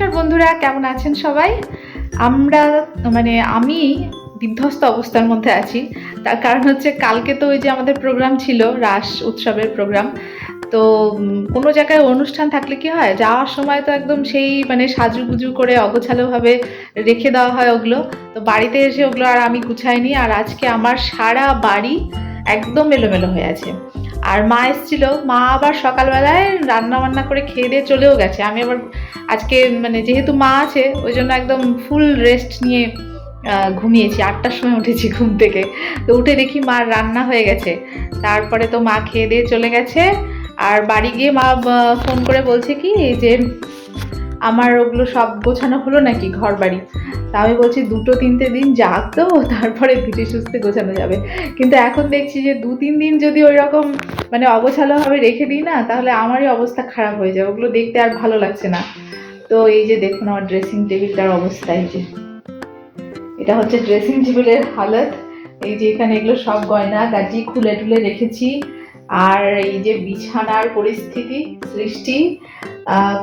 নমস্কার বন্ধুরা, কেমন আছেন সবাই? আমরা আমি বিধ্বস্ত অবস্থার মধ্যে আছি। তার কারণ হচ্ছে কালকে তো ওই যে আমাদের প্রোগ্রাম ছিল, রাস উৎসবের প্রোগ্রাম। তো কোনো জায়গায় অনুষ্ঠান থাকলে কি হয়, যাওয়ার সময় তো একদম সেই সাজুগুজু করে অগোছালোভাবে রেখে দেওয়া হয় ওগুলো। তো বাড়িতে এসে ওগুলো আর আমি গুছাইনি, আর আজকে আমার সারা বাড়ি একদম এলোমেলো হয়ে আছে। আর মা এসেছিল, মা আবার সকালবেলায় রান্না বান্না করে খেয়ে দিয়ে চলেও গেছে। আমি আবার আজকে যেহেতু মা আছে ওই জন্য একদম ফুল রেস্ট নিয়ে ঘুমিয়েছি। 8টার সময় উঠেছি ঘুম থেকে। তো উঠে দেখি মার রান্না হয়ে গেছে। তারপরে তো মা খেয়ে দিয়ে চলে গেছে। আর বাড়ি গিয়ে মা ফোন করে বলছে কি যে আমার ওগুলো সব গোছানো হলো নাকি ঘর বাড়ি। তা আমি বলছি 2-3টে দিন যাক, তো তারপরে ধীরে সুস্থে গোছানো যাবে। কিন্তু এখন দেখছি যে 2-3 দিন যদি ওই রকম অগোছালোভাবে রেখে দিই না, তাহলে আমারই অবস্থা খারাপ হয়ে যায়, ওগুলো দেখতে আর ভালো লাগছে না। তো এই যে দেখুন আমার ড্রেসিং টেবিলটার অবস্থা। এই যে এটা হচ্ছে ড্রেসিং টেবিলের হালত। এই যে এখানে এগুলো সব গয়না গাটি খুলে টুলে রেখেছি। আর এই যে বিছানার পরিস্থিতি সৃষ্টি,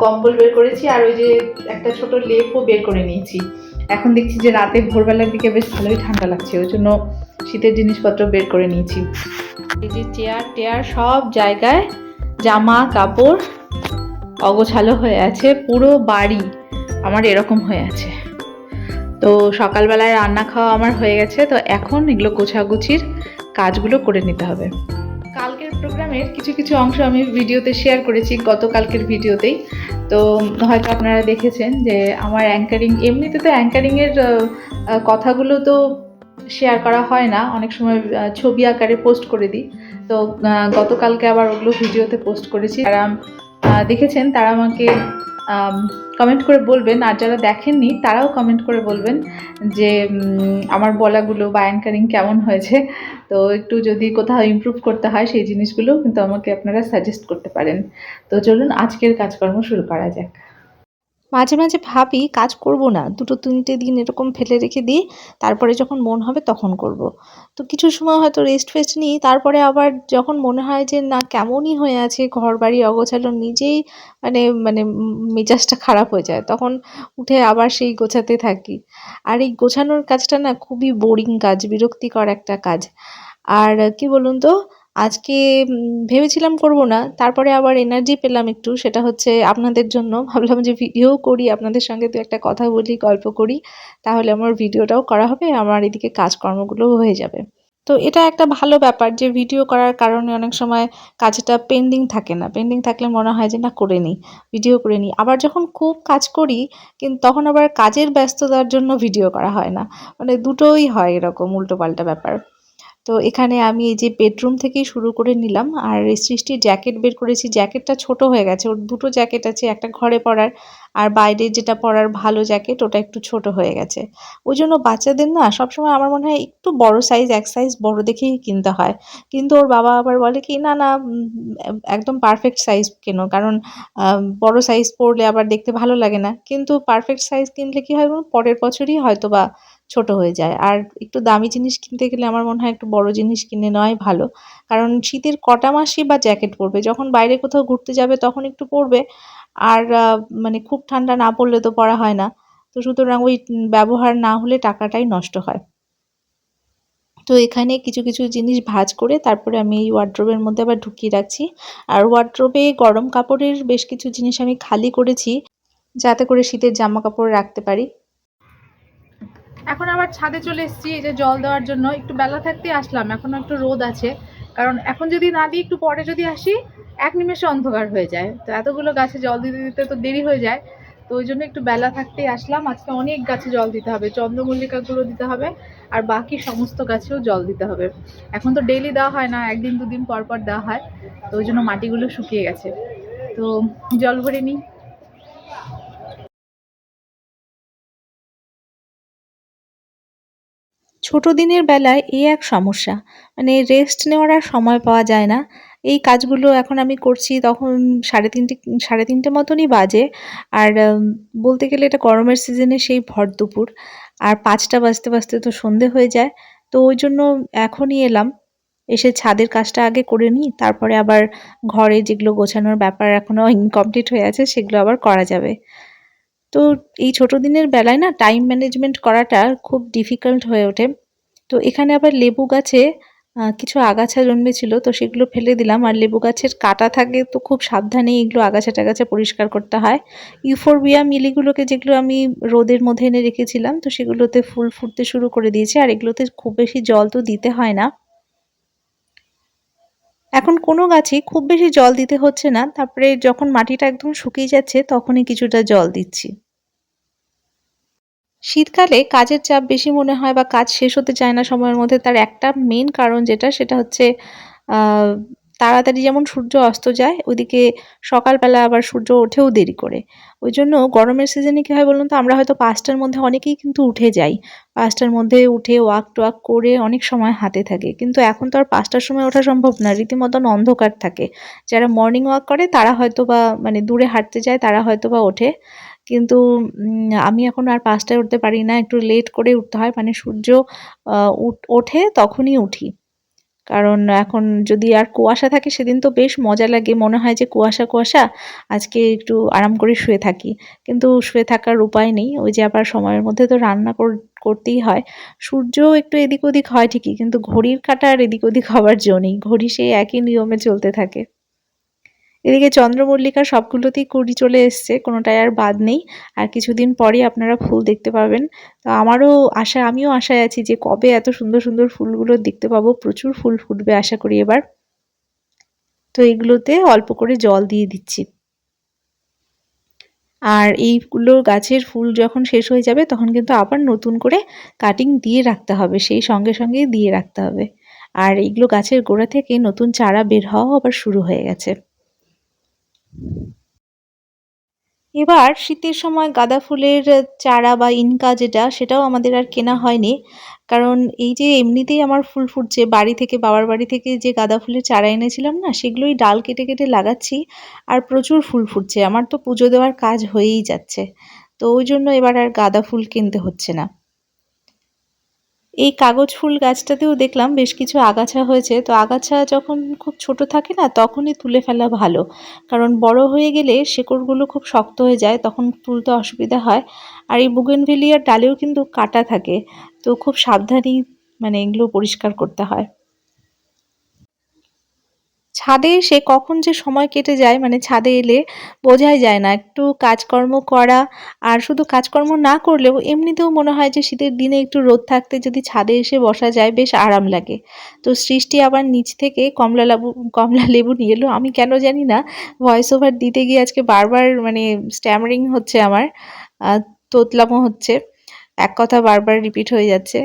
কম্বল বের করেছি, আর ওই যে একটা ছোট লেপও বের করে নিয়েছি। এখন দেখছি যে রাতে ভোরবেলার দিকে বেশ ভালোই ঠান্ডা লাগছে, ওই জন্য শীতের জিনিসপত্র বের করে নিয়েছি। এই যে চেয়ার টেয়ার সব জায়গায় জামা কাপড় অগোছালো হয়ে আছে, পুরো বাড়ি আমার এরকম হয়ে আছে। তো সকালবেলায় রান্না খাওয়া আমার হয়ে গেছে, তো এখন এগুলো গোছাগুছির কাজগুলো করে নিতে হবে। কালকের প্রোগ্রামের কিছু কিছু অংশ আমি ভিডিওতে শেয়ার করেছি, গতকালকের ভিডিওতেই। তো হয়তো আপনারা দেখেছেন যে আমার অ্যাঙ্কারিং, এমনিতে তো অ্যাঙ্কারিংয়ের কথাগুলো তো শেয়ার করা হয় না, অনেক সময় ছবি আকারে পোস্ট করে দিই। তো গতকালকে আবার ওগুলো ভিডিওতে পোস্ট করেছি। যারা দেখেছেন তারা আমাকে কমেন্ট করে বলবেন, আর যারা দেখেননি তারাও কমেন্ট করে বলবেন যে আমার বলাগুলো বা অ্যাঙ্কারিং কেমন হয়েছে। তো একটু যদি কোথাও ইমপ্রুভ করতে হয় সেই জিনিসগুলো কিন্তু আমাকে আপনারা সাজেস্ট করতে পারেন। তো চলুন আজকের কাজকর্ম শুরু করা যাক। মাঝে মাঝে ভাবি কাজ করব না, 2-3টে দিন এরকম ফেলে রেখে দিই, তারপরে যখন মন হবে তখন করব। তো কিছু সময় হয়তো রেস্ট ফেস্ট নিই, তারপরে আবার যখন মনে হয় যে না কেমনই হয়ে আছে ঘর বাড়ি অগোছালো, নিজেই মানে মানে মেজাজটা খারাপ হয়ে যায়, তখন উঠে আবার সেই গোছাতে থাকি। আর এই গোছানোর কাজটা না খুবই বোরিং কাজ, বিরক্তিকর একটা কাজ। আর কি বলুন তো, আজকে ভেবেছিলাম করব না, তারপরে আবার এনার্জি পেলাম একটু, সেটা হচ্ছে আপনাদের জন্য ভাবলাম যে ভিডিও করি, আপনাদের সঙ্গে দু একটা কথা বলি, গল্প করি, তাহলে আমার ভিডিওটাও করা হবে, আমার এদিকে কাজকর্মগুলোও হয়ে যাবে। তো এটা একটা ভালো ব্যাপার যে ভিডিও করার কারণে অনেক সময় কাজটা পেন্ডিং থাকে না, পেন্ডিং থাকলে মনে হয় যে না করে নিই, ভিডিও করে নিই। আবার যখন খুব কাজ করি কিন্তু তখন আবার কাজের ব্যস্ততার জন্য ভিডিও করা হয় না, মানে দুটোই হয় এরকম উল্টোপাল্টা ব্যাপার। তো এখানে আমি এই যে বেডরুম থেকেই শুরু করে নিলাম, আর এই সৃষ্টির জ্যাকেট বের করেছি, জ্যাকেটটা ছোট হয়ে গেছে, ওর দুটো জ্যাকেট আছে, একটা ঘরে পরার আর বাইরে যেটা পরার ভালো জ্যাকেট ওটা একটু ছোট হয়ে গেছে। ওই জন্য বাচ্চাদের না সবসময় আমার মনে হয় একটু বড় সাইজ, এক সাইজ বড় দেখেই কিনতে হয়। কিন্তু ওর বাবা আবার বলে কি না না, একদম পারফেক্ট সাইজ কেনো, কারণ বড় সাইজ পরলে আবার দেখতে ভালো লাগে না, কিন্তু পারফেক্ট সাইজ কিনলে কি হয় পরের বছরই হয়তো বা ছোট হয়ে যায়। আর একটু দামি জিনিস কিনতে গেলে আমার মনে হয় একটু বড় জিনিস কিনে নেওয়াই ভালো, কারণ শীতের কটা মাসই বা জ্যাকেট পরবে, যখন বাইরে কোথাও ঘুরতে যাবে তখন একটু পরবে। আর খুব ঠান্ডা না পড়লে তো পরা হয় না। তো সুতরাং ওই ব্যবহার না হলে টাকাটাই নষ্ট হয়। তো এখানে কিছু কিছু জিনিস ভাঁজ করে তারপরে আমি এই ওয়ার্ড্রোবের মধ্যে আবার ঢুকিয়ে রাখছি। আর ওয়ার্ড্রোবে গরম কাপড়ের বেশ কিছু জিনিস আমি খালি করেছি, যাতে করে শীতের জামা কাপড় রাখতে পারি। এখন আবার ছাদে চলে এসেছি এই যে জল দেওয়ার জন্য, একটু বেলা থাকতেই আসলাম, এখনো একটু রোদ আছে। কারণ এখন যদি না দিই, একটু পরে যদি আসি, এক নিমেষে অন্ধকার হয়ে যায়, তো এতগুলো গাছে জল দিতে দিতে তো দেরি হয়ে যায়। তো ওই জন্য একটু বেলা থাকতেই আসলাম। আজকে অনেক গাছে জল দিতে হবে, চন্দ্রমল্লিকাগুলো দিতে হবে, আর বাকি সমস্ত গাছেও জল দিতে হবে। এখন তো ডেইলি দেওয়া হয় না, 1-2 দিন পর পর দেওয়া হয়। তো ওই জন্য মাটিগুলো শুকিয়ে গেছে। তো জল ভরে নিই। ছোট দিনের বেলায় এই এক সমস্যা, মানে রেস্ট নেওয়ার আর সময় পাওয়া যায় না। এই কাজগুলো এখন আমি করছি তখন 3:30 মতনই বাজে। আর বলতে গেলে এটা গরমের সিজনে সেই ভর দুপুর, আর 5টা বাজতে বাজতে তো সন্ধে হয়ে যায়। তো ওই জন্য এখনই এলাম, এসে ছাদের কাজটা আগে করে নিই, তারপরে আবার ঘরে যেগুলো গোছানোর ব্যাপার এখনো ইনকমপ্লিট হয়ে আছে সেগুলো আবার করা যাবে। তো এই ছোট দিনের বেলায় না টাইম ম্যানেজমেন্ট করাটা খুব ডিফিকাল্ট হয়ে ওঠে। তো এখানে আবার লেবু গাছে কিছু আগাছা জন্মেছিল, তো সেগুলো ফেলে দিলাম। আর লেবু গাছের কাঁটা থাকে, তো খুব সাবধানে এগুলো আগাছা-টাগাছা পরিষ্কার করতে হয়। ইউফোরবিয়া মিলিগুলোকে যেগুলো আমি রোদের মধ্যে এনে রেখেছিলাম, তো সেগুলোতে ফুল ফুটতে শুরু করে দিয়েছে। আর এগুলোতে খুব বেশি জল তো দিতে হয় না। এখন কোনো গাছেই খুব বেশি জল দিতে হচ্ছে না। তারপরে যখন মাটিটা একদম শুকিয়ে যাচ্ছে তখনই কিছুটা জল দিচ্ছি। শীতকালে কাজের চাপ বেশি মনে হয় বা কাজ শেষ হতে চায় না সময়ের মধ্যে, তার একটা মেন কারণ যেটা, সেটা হচ্ছে আহ, তাড়াতাড়ি যেমন সূর্য অস্ত যায়, ওইদিকে সকালবেলা আবার সূর্য ওঠেও দেরি করে। ওই জন্য গরমের সিজনে কি হয় বলুন তো, আমরা হয়তো 5টার মধ্যে অনেকেই কিন্তু উঠে যাই। 5টার মধ্যে উঠে ওয়াক টোয়াক করে অনেক সময় হাতে থাকে, কিন্তু এখন তো আর 5টার সময় ওঠা সম্ভব না, রীতিমতন অন্ধকার থাকে। যারা মর্নিং ওয়াক করে তারা হয়তো বা মানে দূরে হাঁটতে যায়, তারা হয়তো বা ওঠে। কিন্তু আমি এখন আর 5টায় উঠতে পারি না, একটু লেট করে উঠতে হয়। মানে সূর্য ওঠে তখনই উঠি। কারণ এখন যদি আর কুয়াশা থাকে সেদিন তো বেশ মজা লাগে, মনে হয় যে কুয়াশা কুয়াশা, আজকে একটু আরাম করে শুয়ে থাকি। কিন্তু শুয়ে থাকার উপায় নেই, ওই যে আবার সময়ের মধ্যে তো রান্না করতেই হয়। সূর্য একটু এদিক ওদিক হয় ঠিকই, কিন্তু ঘড়ির কাঁটা আর এদিক ওদিক হওয়ার জো নেই, ঘড়ি সেই একই নিয়মে চলতে থাকে। এদিকে চন্দ্রমল্লিকা সবগুলোতেই কুঁড়ি চলে এসছে, কোনোটাই আর বাদ নেই। আর কিছুদিন পরেই আপনারা ফুল দেখতে পাবেন। তো আমারও আশা, আমিও আশায় আছি যে কবে এত সুন্দর সুন্দর ফুলগুলো দেখতে পাবো। প্রচুর ফুল ফুটবে আশা করি এবার। তো এগুলোতে অল্প করে জল দিয়ে দিচ্ছি। আর এইগুলো গাছের ফুল যখন শেষ হয়ে যাবে তখন কিন্তু আবার নতুন করে কাটিং দিয়ে রাখতে হবে, সেই সঙ্গে সঙ্গেই দিয়ে রাখতে হবে। আর এইগুলো গাছের গোড়া থেকে নতুন চারা বের হওয়াও আবার শুরু হয়ে গেছে। এবার শীতের সময় গাঁদা ফুলের চারা বা ইনকা যেটা, সেটাও আমাদের আর কেনা হয়নি। কারণ এই যে এমনিতেই আমার ফুল ফুটছে, বাড়ি থেকে, বাবার বাড়ি থেকে যে গাঁদা ফুলের চারা এনেছিলাম না, সেগুলোই ডাল কেটে কেটে লাগাচ্ছি। আর প্রচুর ফুল ফুটছে, আমার তো পুজো দেওয়ার কাজ হয়েই যাচ্ছে। তো ওই জন্য এবার আর গাঁদা ফুল কিনতে হচ্ছে না। এই কাগজ ফুল গাছটাতেও দেখলাম বেশ কিছু আগাছা হয়েছে। তো আগাছা যখন খুব ছোট থাকে না, তখনই তুলে ফেলা ভালো। কারণ বড় হয়ে গেলে শেকড়গুলো খুব শক্ত হয়ে যায়, তখন তুলতে অসুবিধা হয়। আর এই বুগেনভেলিয়ার ডালেও কিন্তু কাঁটা থাকে, তো খুব সাবধানেই মানে এগুলো পরিষ্কার করতে হয়। ছাদে এসে কখন যে সময় কেটে যায়, মানে ছাদে এলে বোঝাই যায় না। একটু কাজকর্ম করা, আর শুধু কাজকর্ম না করলেও এমনিতেও মনে হয় যে শীতের দিনে একটু রোদ থাকতে যদি ছাদে এসে বসা যায় বেশ আরাম লাগে। তো সৃষ্টি আবার নিচ থেকে কমলা লেবু নিয়ে এলো। আমি কেন জানি না ভয়েস ওভার দিতে গিয়ে আজকে বারবার মানে স্ট্যামারিং হচ্ছে আমার, তোতলামো হচ্ছে, এক কথা বারবার রিপিট হয়ে যাচ্ছে।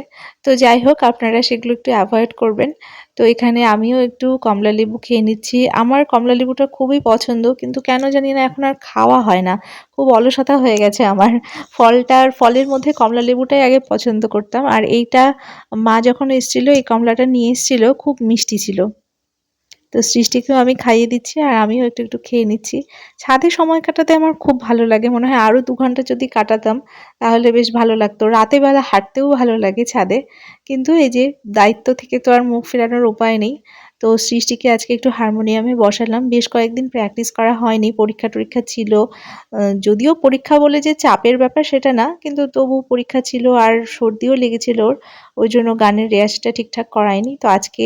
তো যাই হোক, আপনারা সেগুলো একটু অ্যাভয়েড করবেন। তো এখানে আমিও একটু কমলালেবু খেয়ে নিচ্ছি। আমার কমলালেবুটা খুবই পছন্দ, কিন্তু কেন জানি না এখন আর খাওয়া হয় না। খুব অলসতা হয়ে গেছে আমার। ফলের মধ্যে কমলালেবুটাই আগে পছন্দ করতাম। আর এইটা মা যখন এসেছিল, এই কমলাটা নিয়ে এসেছিল, খুব মিষ্টি ছিল। তো সৃষ্টিকেও আমি খাইয়ে দিচ্ছি আর আমিও একটু একটু খেয়ে নিচ্ছি। ছাদে সময় কাটাতে আমার খুব ভালো লাগে, মনে হয় আরো 2 ঘন্টা যদি কাটাতাম তাহলে বেশ ভালো লাগতো। রাতে বেলা হাঁটতেও ভালো লাগে ছাদে, কিন্তু এই যে দায়িত্ব থেকে তো আর মুখ ফেরানোর উপায় নেই। তো সৃষ্টিকে আজকে একটু হারমোনিয়ামে বসালাম, বেশ কয়েকদিন প্র্যাকটিস করা হয়নি, পরীক্ষা টরীক্ষা ছিল। যদিও পরীক্ষা বলে যে চাপের ব্যাপার সেটা না, কিন্তু তবু পরীক্ষা ছিল আর সর্দিও লেগেছিল ওর, ওই জন্য গানের রেয়াজটা ঠিকঠাক করায়নি। তো আজকে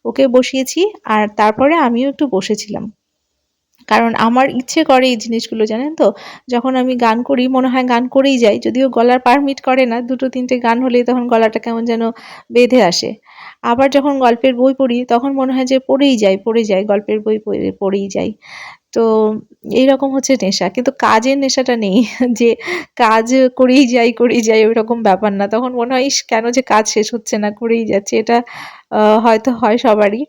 ওকে বসিয়েছি, আর তারপরে আমিও একটু বসেছিলাম। কারণ আমার ইচ্ছে করে এই জিনিসগুলো, জানেন তো, যখন আমি গান করি মনে হয় গান করেই যাই, যদিও গলার পারমিট করে না, 2-3টে গান হলেই তখন গলাটা কেমন যেন বেঁধে আসে। আবার যখন গল্পের বই পড়ি তখন মনে হয় যে পড়েই যাই, গল্পের বই পড়েই যাই। তো এইরকম হচ্ছে নেশা, কিন্তু কাজের নেশাটা নেই যে কাজ করেই যাই ওইরকম ব্যাপার না। তখন মনে হয় ইস কেন যে কাজ শেষ হচ্ছে না, করেই যাচ্ছে। এটা হয়তো হয় সবারই।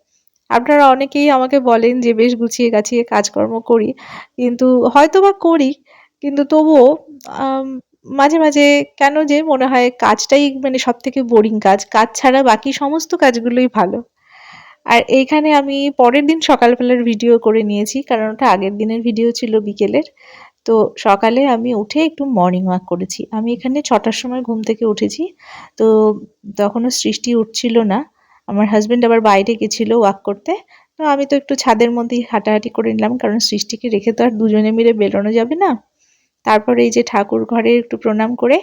আপনারা অনেকেই আমাকে বলেন যে বেশ গুছিয়ে গাছিয়ে কাজকর্ম করি, কিন্তু হয়তোবা করি, কিন্তু তবুও আম, মাঝে মাঝে কেন যে মনে হয় কাজটাই মানে সব থেকে বোরিং কাজ, কাজ ছাড়া বাকি সমস্ত কাজগুলোই ভালো। আর এইখানে আমি পরের দিন সকালবেলার ভিডিও করে নিয়েছি, কারণ ওটা আগের দিনের ভিডিও ছিল বিকেলের। তো সকালে আমি উঠে একটু মর্নিং ওয়াক করেছি। আমি এখানে 6টার সময় ঘুম থেকে উঠেছি। তো তখনও সৃষ্টি উঠছিল না। আমার হাজবেন্ড আবার বাইরে গেছিল ওয়াক করতে। তো আমি তো একটু ছাদের মধ্যেই হাঁটাহাঁটি করে নিলাম, কারণ সৃষ্টিকে রেখে তো আর দুজনে মিলে বেরোনো যাবে না। তারপরে এই যে ঠাকুর ঘরে একটু প্রণাম করে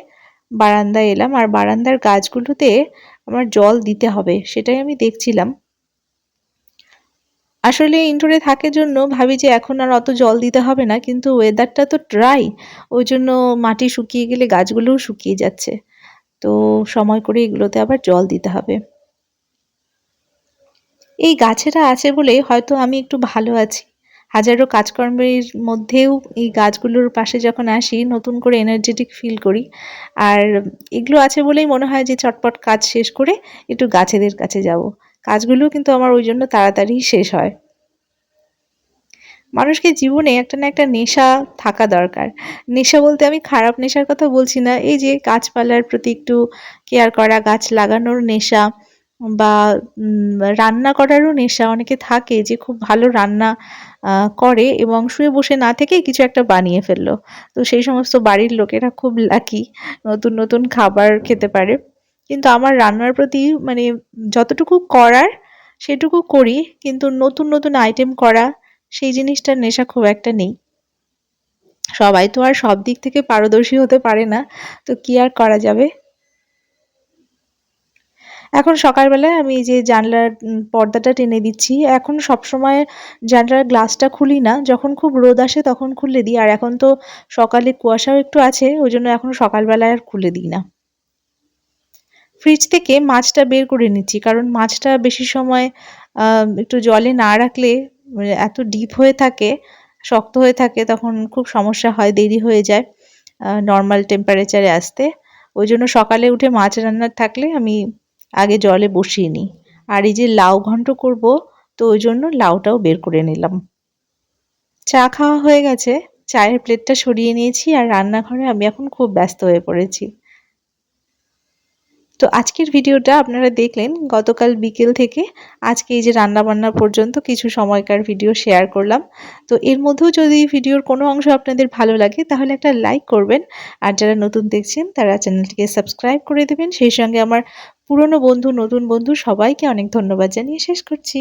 বারান্দায় এলাম, আর বারান্দার গাছগুলোতে আমার জল দিতে হবে সেটাই আমি দেখছিলাম। আসলে ইনডোরে থাকার জন্য ভাবি যে এখন আর অত জল দিতে হবে না, কিন্তু ওয়েদারটা তো ড্রাই, ওই জন্য মাটি শুকিয়ে গেলে গাছগুলোও শুকিয়ে যাচ্ছে। তো সময় করে এগুলোতে আবার জল দিতে হবে। এই গাছেরা আছে বলেই হয়তো আমি একটু ভালো আছি। হাজারো কাজকর্মের মধ্যেও এই গাছগুলোর পাশে যখন আসি নতুন করে এনার্জেটিক ফিল করি। আর এগুলো আছে বলেই মনে হয় যে চটপট কাজ শেষ করে একটু গাছেদের কাছে যাব। কাজগুলোও কিন্তু আমার ওই জন্য তাড়াতাড়ি শেষ হয়। মানুষকে জীবনে একটা না একটা নেশা থাকা দরকার। নেশা বলতে আমি খারাপ নেশার কথা বলছি না। এই যে গাছপালার প্রতি একটু কেয়ার করা, গাছ লাগানোর নেশা বা রান্না করারও নেশা। অনেকে থাকে যে খুব ভালো রান্না করে এবং শুয়ে বসে না থেকে কিছু একটা বানিয়ে ফেললো। তো সেই সমস্ত বাড়ির লোকেরা খুব লাকি, নতুন নতুন খাবার খেতে পারে। কিন্তু আমার রান্নার প্রতি মানে যতটুকু করার সেটুকু করি, কিন্তু নতুন নতুন আইটেম করা সেই জিনিসটার নেশা খুব একটা নেই। সবাই তো আর সব দিক থেকে পারদর্শী হতে পারে না, তো কি আর করা যাবে। এখন সকালবেলায় আমি এই যে জানলার পর্দাটা টেনে দিচ্ছি। এখন সবসময় জানলার গ্লাসটা খুলি না, যখন খুব রোদ আসে তখন খুলে দিই। আর এখন তো সকালে কুয়াশাও একটু আছে, ওই জন্য এখন সকালবেলায় আর খুলে দিই না। ফ্রিজ থেকে মাছটা বের করে নিচ্ছি, কারণ মাছটা বেশি সময় একটু জলে না রাখলে এত ডিপ হয়ে থাকে, শক্ত হয়ে থাকে, তখন খুব সমস্যা হয়, দেরি হয়ে যায় নর্মাল টেম্পারেচারে আসতে। ওই জন্য সকালে উঠে মাছ রান্নার থাকলে আমি আগে জলে বসিয়ে নিই। আর এই যে লাউ ঘন্ট করব, তো ওই জন্য লাউটাও বের করে নিলাম। চা খাওয়া হয়ে গেছে, চায়ের প্লেটটা সরিয়ে নিয়েছি, আর রান্নাঘরে আমি এখন খুব ব্যস্ত হয়ে পড়েছি। তো আজকের ভিডিওটা আপনারা দেখলেন গতকাল বিকেল থেকে আজকে এই যে রান্নাবান্না পর্যন্ত কিছু সময়কার ভিডিও শেয়ার করলাম। তো এর মধ্যেও যদি ভিডিওর কোনো অংশ আপনাদের ভালো লাগে তাহলে একটা লাইক করবেন, আর যারা নতুন দেখছেন তারা চ্যানেলটিকে সাবস্ক্রাইব করে দেবেন। সেই সঙ্গে আমার পুরনো বন্ধু, নতুন বন্ধু সবাইকে অনেক ধন্যবাদ জানিয়ে শেষ করছি।